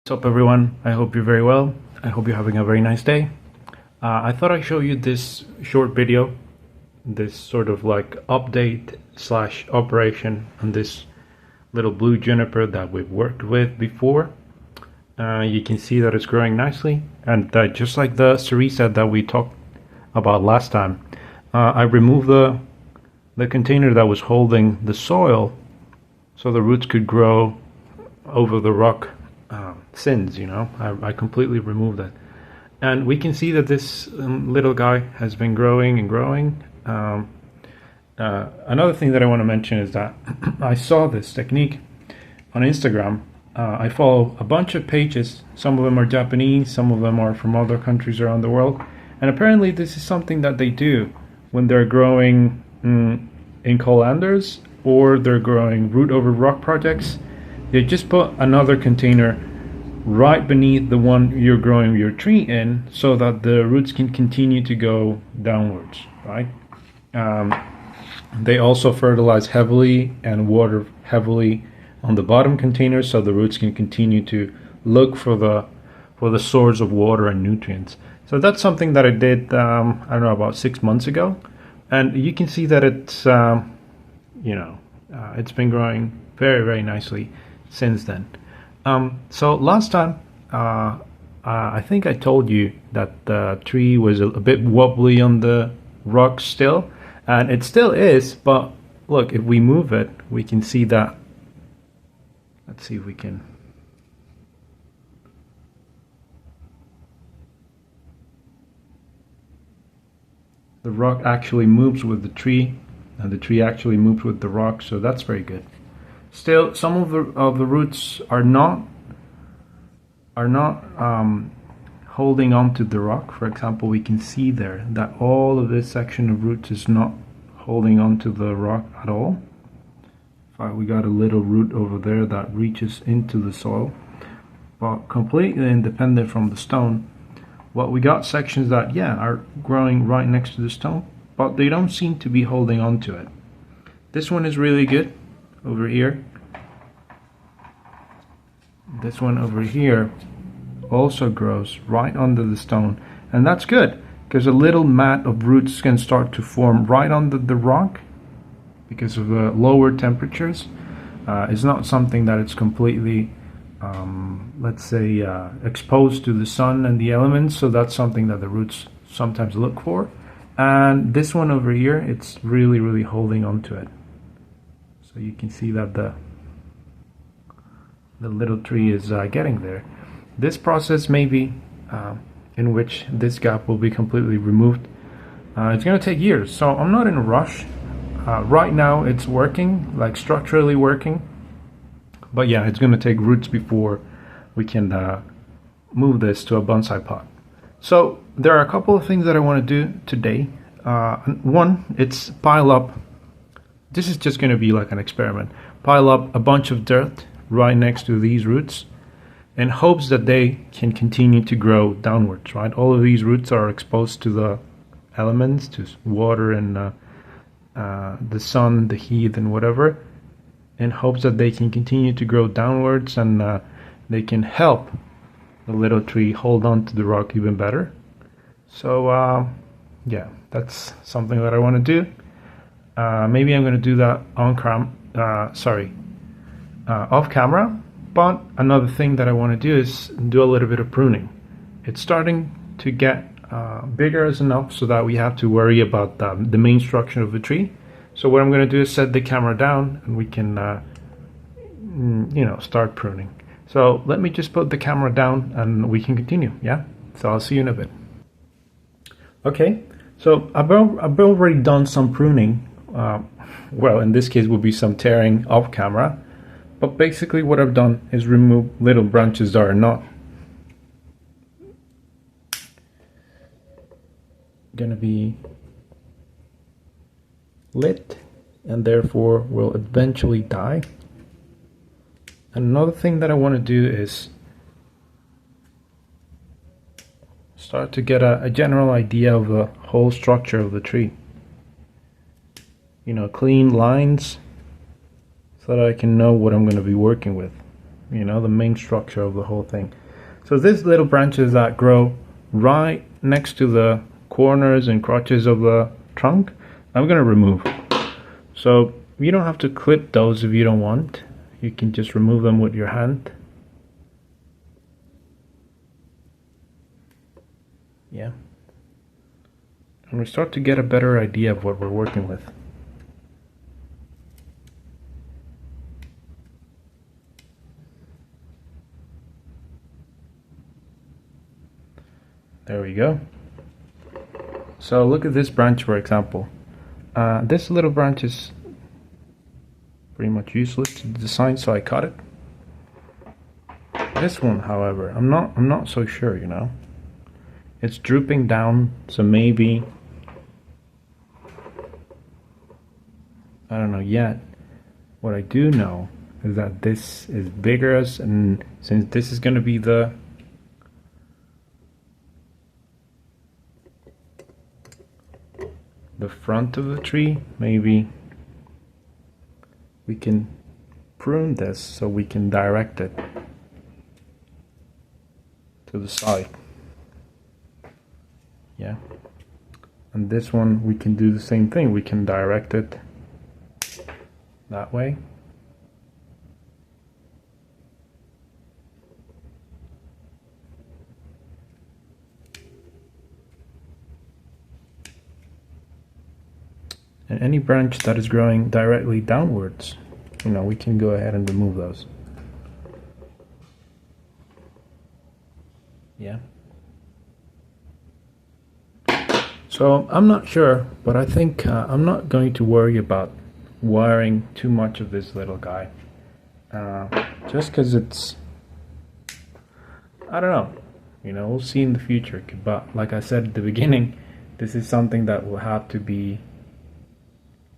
What's up everyone? I hope you're very well. I hope you're having a very nice day. I thought I'd show you this short video, this sort of like update slash operation on this little blue juniper that we've worked with before. You can see that it's growing nicely, and just like the cerisa that we talked about last time, I removed the container that was holding the soil so the roots could grow over the rock sins, I completely removed that, and we can see that this little guy has been growing and growing. Another thing that I want to mention is that I saw this technique on Instagram. I follow a bunch of pages. Some of them are Japanese, some of them are from other countries around the world, and apparently this is something that they do when they're growing in colanders or they're growing root over rock projects. They just put another container right beneath the one you're growing your tree in so that the roots can continue to go downwards, right? They also fertilize heavily and water heavily on the bottom container so the roots can continue to look for the source of water and nutrients. So that's something that I did, I don't know, about 6 months ago, and you can see that it's it's been growing very, very nicely since then. So last time I think I told you that the tree was a bit wobbly on the rock still, and it still is, but look, if we move it we can see that. Let's see if we can. The rock actually moves with the tree, and the tree actually moves with the rock, so that's very good. Still, some of the roots are not holding on to the rock. For example, we can see there that all of this section of roots is not holding on to the rock at all. We got a little root over there that reaches into the soil, but completely independent from the stone. What we got sections that are growing right next to the stone, but they don't seem to be holding on to it. This one is really good over here. This one over here also grows right under the stone, and that's good because a little mat of roots can start to form right under the rock because of the lower temperatures. It's not something that it's completely let's say exposed to the sun and the elements, so that's something that the roots sometimes look for. And this one over here, it's really, really holding on to it. So you can see that the little tree is getting there. This process maybe in which this gap will be completely removed, it's going to take years, so I'm not in a rush. Right now it's working, like structurally working, but yeah, it's going to take roots before we can move this to a bonsai pot. So there are a couple of things that I want to do today. One, it's pile up. This is just going to be like an experiment. Pile up a bunch of dirt right next to these roots in hopes that they can continue to grow downwards, right? All of these roots are exposed to the elements, to water and the sun, the heat and whatever, in hopes that they can continue to grow downwards, and they can help the little tree hold on to the rock even better. So yeah, that's something that I want to do. Maybe I'm going to do that off camera. But another thing that I want to do is do a little bit of pruning. It's starting to get bigger as enough so that we have to worry about the main structure of the tree. So what I'm going to do is set the camera down, and we can start pruning. So let me just put the camera down and we can continue. Yeah, so I'll see you in a bit. Okay, so I've already done some pruning. Well, in this case will be some tearing off camera, but basically what I've done is remove little branches that are not gonna be lit and therefore will eventually die. Another thing that I want to do is start to get a general idea of the whole structure of the tree. Clean lines so that I can know what I'm going to be working with. you know, the main structure of the whole thing. So these little branches that grow right next to the corners and crotches of the trunk, I'm going to remove. So you don't have to clip those if you don't want. You can just remove them with your hand. Yeah. And we start to get a better idea of what we're working with. There we go. So look at this branch, for example. This little branch is pretty much useless to the design, so I cut it. This one, however, I'm not so sure, you know. It's drooping down, so maybe, I don't know yet. What I do know is that this is vigorous, and since this is going to be the front of the tree, maybe we can prune this so we can direct it to the side. Yeah. And this one we can do the same thing. We can direct it that way. And any branch that is growing directly downwards, you know, we can go ahead and remove those. Yeah. So I'm not sure, but I think I'm not going to worry about wiring too much of this little guy. Just because it's, I don't know, you know, we'll see in the future. But like I said at the beginning, this is something that will have to be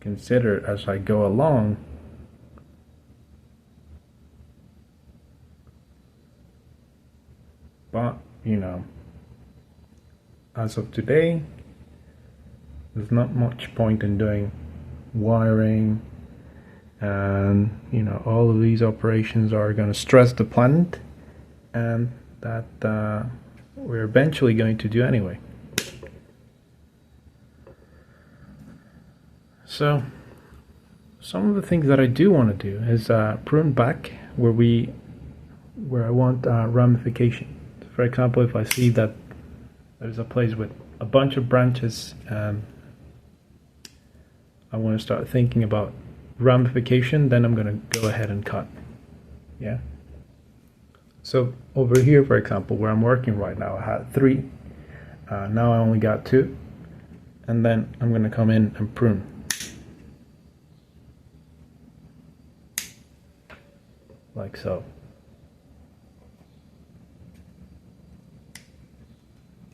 considered as I go along. But, you know, as of today, there's not much point in doing wiring, and you know, all of these operations are going to stress the planet, and that we're eventually going to do anyway. So some of the things that I do want to do is prune back where I want ramification. For example, if I see that there's a place with a bunch of branches, I want to start thinking about ramification, then I'm going to go ahead and cut. Yeah. So over here, for example, where I'm working right now, I had 3. Now I only got 2. And then I'm going to come in and prune. Like so.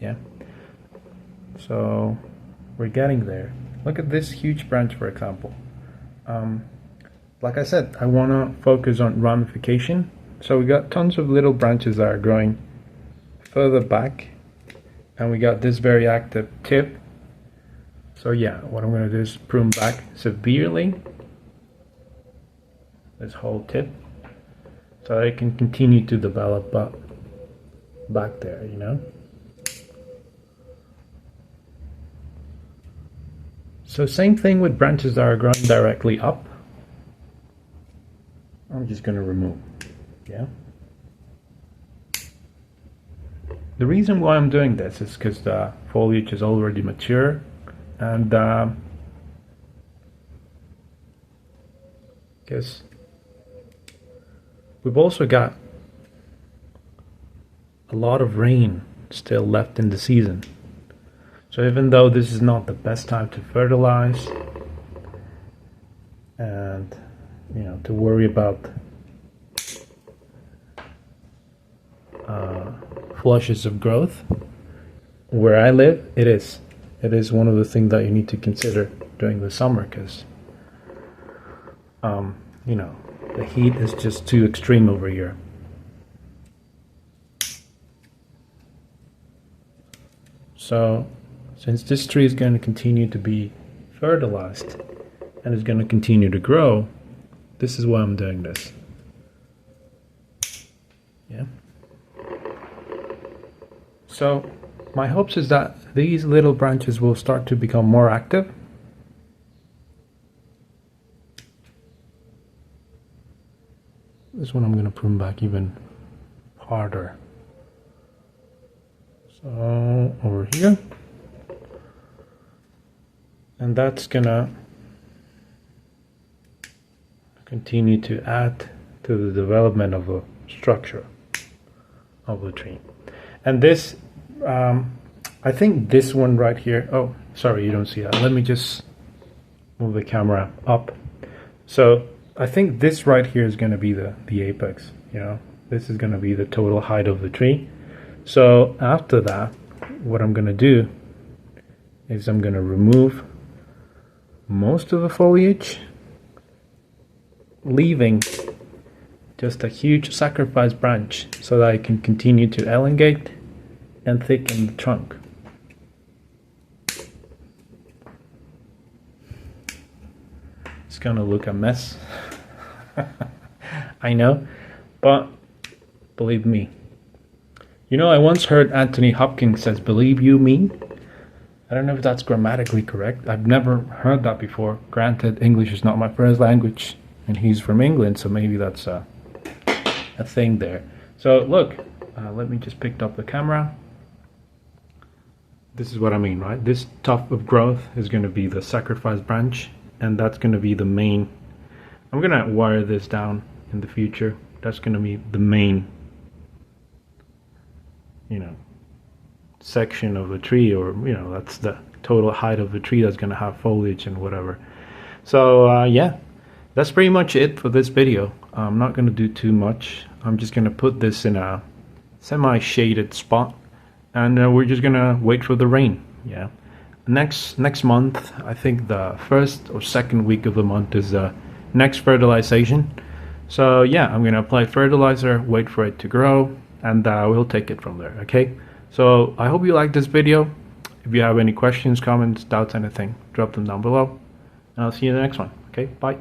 Yeah. So we're getting there. Look at this huge branch, for example. Like I said, I want to focus on ramification. So we got tons of little branches that are growing further back, and we got this very active tip. So yeah, what I'm going to do is prune back severely this whole tip, so it can continue to develop up back there, you know. So same thing with branches that are growing directly up. I'm just going to remove. Yeah. The reason why I'm doing this is because the foliage is already mature, and because we've also got a lot of rain still left in the season. So even though this is not the best time to fertilize and, you know, to worry about flushes of growth, where I live, it is one of the things that you need to consider during the summer, because you know, the heat is just too extreme over here. So since this tree is going to continue to be fertilized and is going to continue to grow, this is why I'm doing this. So my hopes is that these little branches will start to become more active. This one I'm going to prune back even harder. So over here. And that's going to continue to add to the development of the structure of the tree. And this, I think this one right here, oh, sorry, you don't see that. Let me just move the camera up. So I think this right here is going to be the apex, you know, this is going to be the total height of the tree. So after that, what I'm going to do is I'm going to remove most of the foliage, leaving just a huge sacrifice branch so that I can continue to elongate and thicken the trunk. It's gonna look a mess. I know, but believe me. You know, I once heard Anthony Hopkins says, "Believe you me?" I don't know if that's grammatically correct. I've never heard that before. Granted, English is not my first language, and he's from England, so maybe that's a thing there. So look, let me just pick up the camera. This is what I mean, right? This tuft of growth is going to be the sacrifice branch, and that's going to be the main. I'm going to wire this down in the future. That's going to be the main, you know, section of the tree, or you know, that's the total height of the tree that's going to have foliage and whatever. So yeah, that's pretty much it for this video. I'm not going to do too much. I'm just going to put this in a semi-shaded spot, and we're just going to wait for the rain. Yeah, next month, I think the first or second week of the month is the next fertilization. So yeah, I'm going to apply fertilizer, wait for it to grow, and we'll take it from there. Okay, so I hope you liked this video. If you have any questions, comments, doubts, anything, drop them down below, and I'll see you in the next one. Okay, bye.